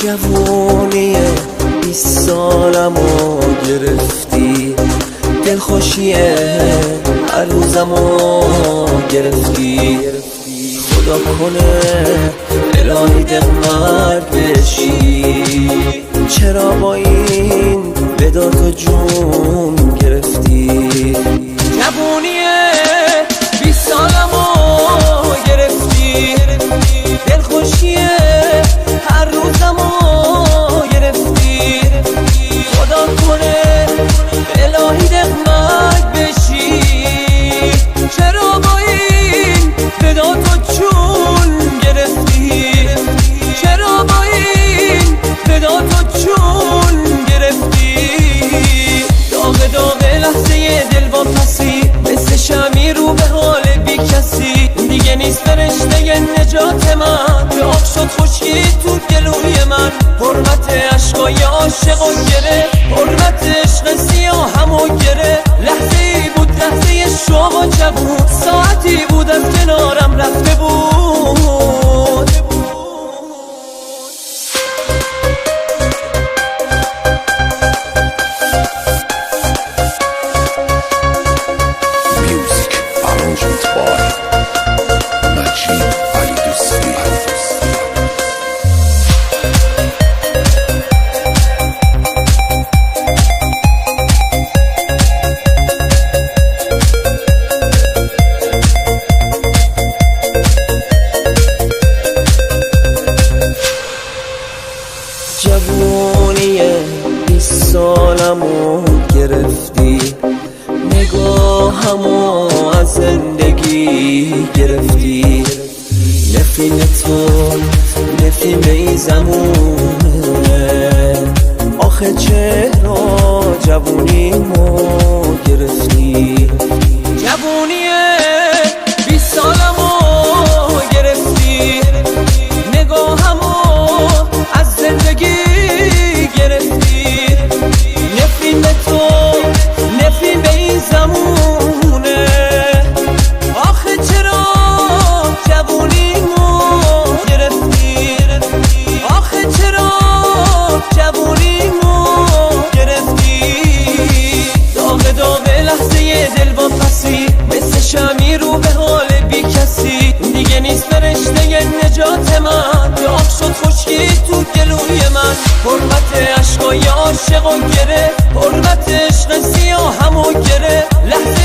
جوونی 20 سالمو گرفتی، دلخوشی هر روزمو گرفتی. خدا کنه الهی دقمت بشی، چرا با این بدار تو جون گرفتی؟ جوونی 20 سالمو گرفتی، دلخوشی هر روزمو گرفتی. خدا کنه الهی دقمت بشی، چرا با این فدا تو چون گرفتی؟ چرا با این فدا تو چون گرفتی؟ داغ داغ لحظه دل با پسی، مثل شمی رو به حال بی کسی. دیگه نیست فرشته نجات من، به آب شد خشکی تو گلوی من. حرمت عشقای عاشقو گره، حرمت عشق سیاهمو گره. لحظه‌ای بود لحظه شوق و جوون، ساعتی بود از کنارم رفته بود. Music arrangement by Majid Ali Dosti. جوونی 20 سالمو گرفتی، نگاهمو از زندگی گرفتی. نفرین تو نفرین این زمونه، آخه چرا جوونیمو گرفتی؟ جوونی 20 سالمو گرفتی، نگاهمو از زندگی گرفتی. نفرین به تو نفرین به این زمونه، آخه چرا جوونیمو گرفتی؟ آخه چرا جوونیمو گرفتی؟ داغ داغ لحظه دل با پسی، مثل شمی رو به حال بی کسی. دیگه نیست فرشته نجات من، به آب شد خشکی تو گلوی من. حرمت عشقای عاشقو گره، حرمت عشق سیاهمو گره. لحظه